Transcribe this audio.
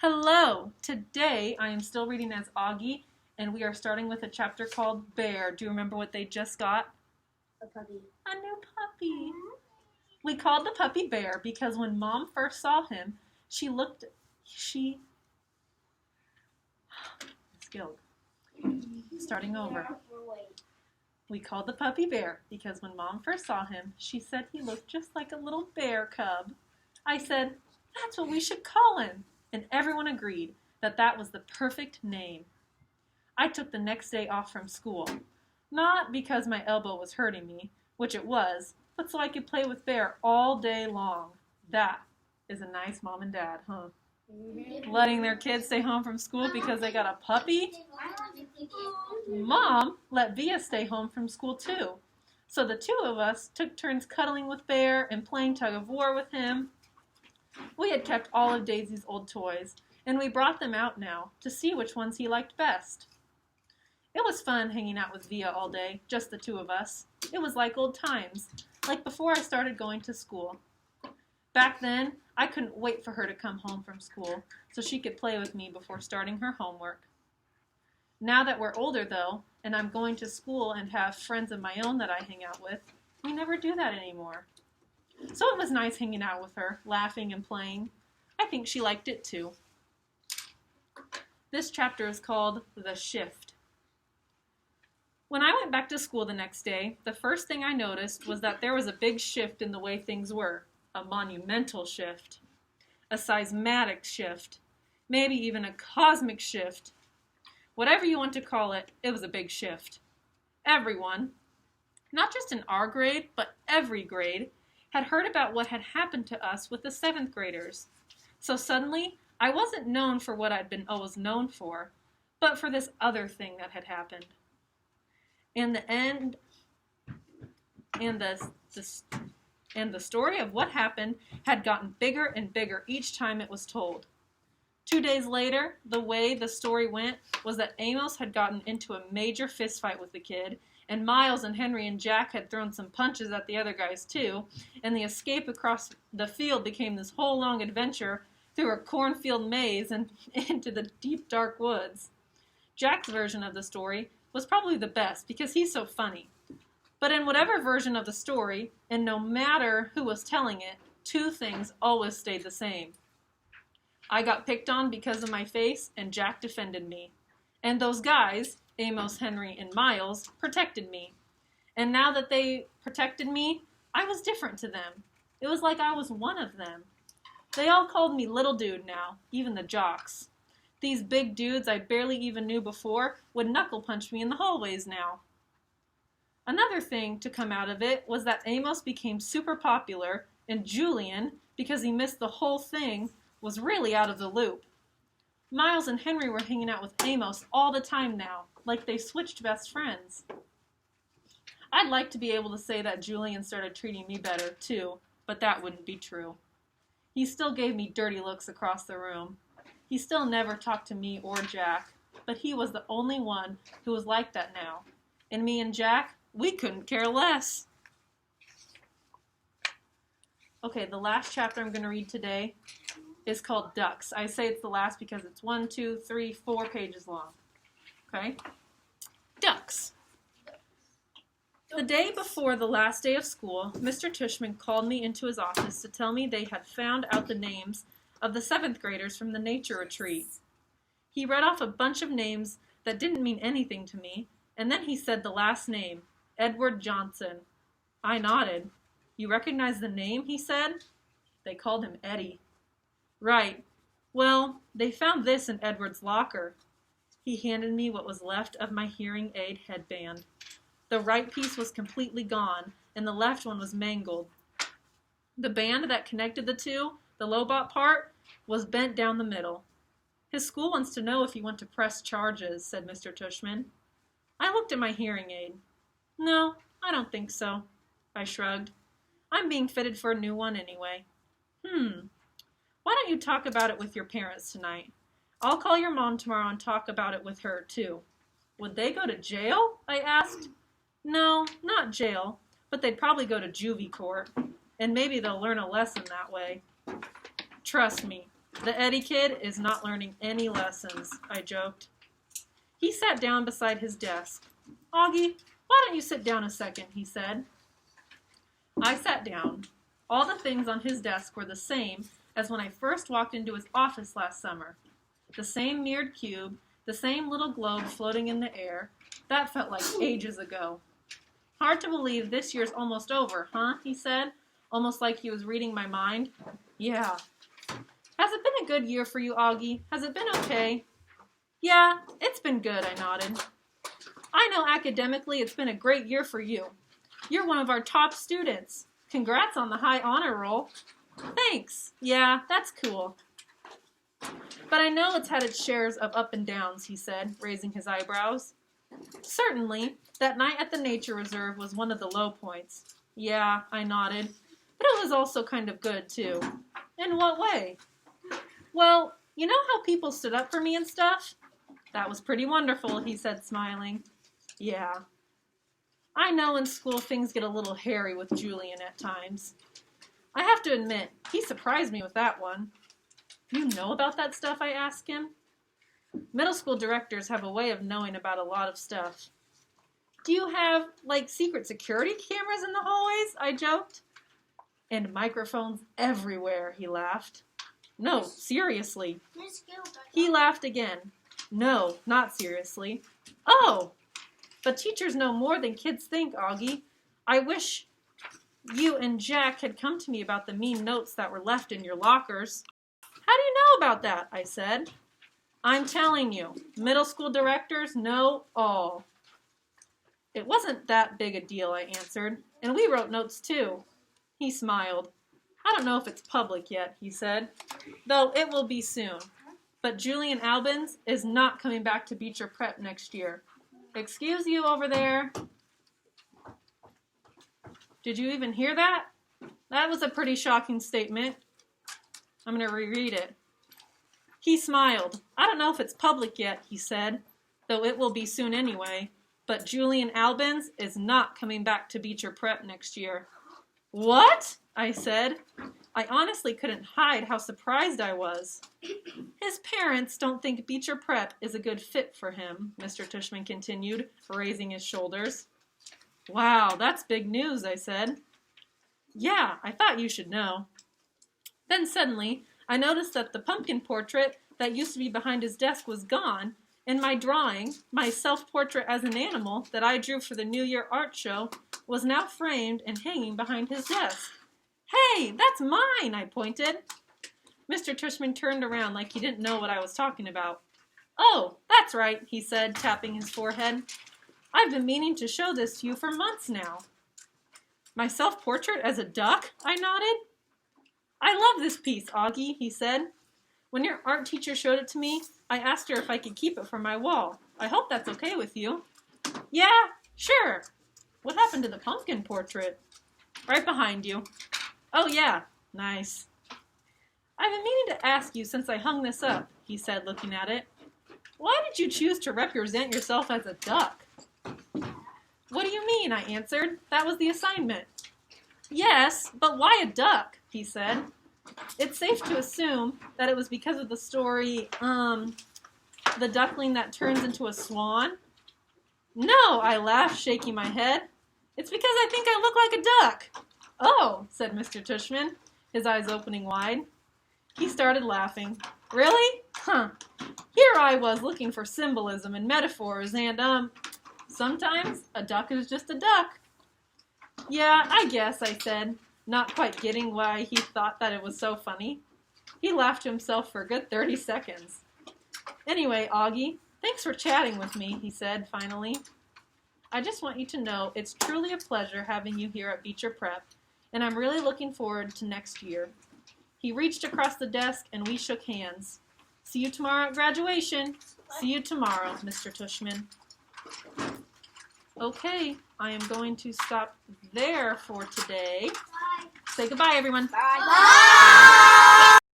Hello! Today I am still reading as Augie, and we are starting with a chapter called Bear. Do you remember what they just got? A puppy. A new puppy. We called the puppy Bear because when Mom first saw him, skilled. Starting over. We called the puppy Bear because when Mom first saw him, she said he looked just like a little bear cub. I said, that's what we should call him. And everyone agreed that that was the perfect name. I took the next day off from school, not because my elbow was hurting me, which it was, but so I could play with Bear all day long. That is a nice mom and dad, huh? Letting their kids stay home from school because they got a puppy? Mom let Via stay home from school too. So the two of us took turns cuddling with Bear and playing tug of war with him. We had kept all of Daisy's old toys, and we brought them out now to see which ones he liked best. It was fun hanging out with Via all day, just the two of us. It was like old times, like before I started going to school. Back then, I couldn't wait for her to come home from school so she could play with me before starting her homework. Now that we're older, though, and I'm going to school and have friends of my own that I hang out with, we never do that anymore. So it was nice hanging out with her, laughing and playing. I think she liked it too. This chapter is called The Shift. When I went back to school the next day, the first thing I noticed was that there was a big shift in the way things were. A monumental shift. A seismic shift. Maybe even a cosmic shift. Whatever you want to call it, it was a big shift. Everyone, not just in our grade, but every grade, had heard about what had happened to us with the 7th graders. So suddenly, I wasn't known for what I'd been always known for, but for this other thing that had happened. And the story of what happened had gotten bigger and bigger each time it was told. 2 days later, the way the story went was that Amos had gotten into a major fistfight with the kid, and Miles and Henry and Jack had thrown some punches at the other guys too, and the escape across the field became this whole long adventure through a cornfield maze and into the deep dark woods. Jack's version of the story was probably the best because he's so funny. But in whatever version of the story, and no matter who was telling it, two things always stayed the same. I got picked on because of my face, and Jack defended me. And those guys, Amos, Henry, and Miles, protected me. And now that they protected me, I was different to them. It was like I was one of them. They all called me Little Dude now, even the jocks. These big dudes I barely even knew before would knuckle punch me in the hallways now. Another thing to come out of it was that Amos became super popular, and Julian, because he missed the whole thing, was really out of the loop. Miles and Henry were hanging out with Amos all the time now, like they switched best friends. I'd like to be able to say that Julian started treating me better, too, but that wouldn't be true. He still gave me dirty looks across the room. He still never talked to me or Jack, but he was the only one who was like that now. And me and Jack, we couldn't care less. Okay, the last chapter I'm going to read today is called Ducks. I say it's the last because it's 4 pages long. Okay? Ducks. The day before the last day of school, Mr. Tushman called me into his office to tell me they had found out the names of the 7th graders from the nature retreat. He read off a bunch of names that didn't mean anything to me, and then he said the last name, Edward Johnson. I nodded. You recognize the name, he said. They called him Eddie. Right. Well, they found this in Edward's locker. He handed me what was left of my hearing aid headband. The right piece was completely gone, and the left one was mangled. The band that connected the two, the Lobot part, was bent down the middle. His school wants to know if you want to press charges, said Mr. Tushman. I looked at my hearing aid. No, I don't think so. I shrugged. I'm being fitted for a new one anyway. Why don't you talk about it with your parents tonight? I'll call your mom tomorrow and talk about it with her, too. Would they go to jail? I asked. No, not jail, but they'd probably go to juvie court, and maybe they'll learn a lesson that way. Trust me, The Eddie kid is not learning any lessons, I joked. He sat down beside his desk. Augie, why don't you sit down a second, he said. I sat down. All the things on his desk were the same as when I first walked into his office last summer. The same mirrored cube, the same little globe floating in the air. That felt like ages ago. Hard to believe this year's almost over, huh? He said, almost like he was reading my mind. Yeah. Has it been a good year for you, Augie? Has it been okay? Yeah, it's been good, I nodded. I know academically it's been a great year for you. You're one of our top students. Congrats on the high honor roll. Thanks. Yeah, that's cool. But I know it's had its shares of up and downs, he said, raising his eyebrows. Certainly, that night at the nature reserve was one of the low points. Yeah, I nodded. But it was also kind of good, too. In what way? Well, you know how people stood up for me and stuff? That was pretty wonderful, he said, smiling. Yeah. I know in school things get a little hairy with Julian at times. I have to admit, he surprised me with that one. You know about that stuff, I asked him. Middle school directors have a way of knowing about a lot of stuff. Do you have, like, secret security cameras in the hallways? I joked. And microphones everywhere, he laughed. No, seriously. He laughed again. No, not seriously. Oh! But teachers know more than kids think, Augie. I wish you and Jack had come to me about the mean notes that were left in your lockers. How do you know about that? I said. I'm telling you, middle school directors know all. It wasn't that big a deal, I answered, and we wrote notes too. He smiled. I don't know if it's public yet, he said, though it will be soon. But Julian Albans is not coming back to Beecher Prep next year. Excuse you over there. Did you even hear that? That was a pretty shocking statement. I'm going to reread it. He smiled. I don't know if it's public yet, he said, though it will be soon anyway, but Julian Albans is not coming back to Beecher Prep next year. What? I said. I honestly couldn't hide how surprised I was. His parents don't think Beecher Prep is a good fit for him, Mr. Tushman continued, raising his shoulders. Wow, that's big news, I said. Yeah, I thought you should know. Then suddenly, I noticed that the pumpkin portrait that used to be behind his desk was gone, and my drawing, my self-portrait as an animal that I drew for the New Year art show, was now framed and hanging behind his desk. Hey, that's mine, I pointed. Mr. Tushman turned around like he didn't know what I was talking about. Oh, that's right, he said, tapping his forehead. I've been meaning to show this to you for months now. My self-portrait as a duck? I nodded. I love this piece, Augie, he said. When your art teacher showed it to me, I asked her if I could keep it for my wall. I hope that's okay with you. Yeah, sure. What happened to the pumpkin portrait? Right behind you. Oh, yeah. Nice. I've been meaning to ask you since I hung this up, he said, looking at it. Why did you choose to represent yourself as a duck? What do you mean? I answered. That was the assignment. Yes, but why a duck? He said. It's safe to assume that it was because of the story, the duckling that turns into a swan. No, I laughed, shaking my head. It's because I think I look like a duck. Oh, said Mr. Tushman, his eyes opening wide. He started laughing. Really? Huh. Here I was looking for symbolism and metaphors and, sometimes a duck is just a duck. Yeah, I guess, I said, not quite getting why he thought that it was so funny. He laughed to himself for a good 30 seconds. Anyway, Augie, thanks for chatting with me, he said, finally. I just want you to know it's truly a pleasure having you here at Beecher Prep, and I'm really looking forward to next year. He reached across the desk and we shook hands. See you tomorrow at graduation. See you tomorrow, Mr. Tushman. Okay, I am going to stop there for today. Bye. Say goodbye, everyone. Bye. Bye.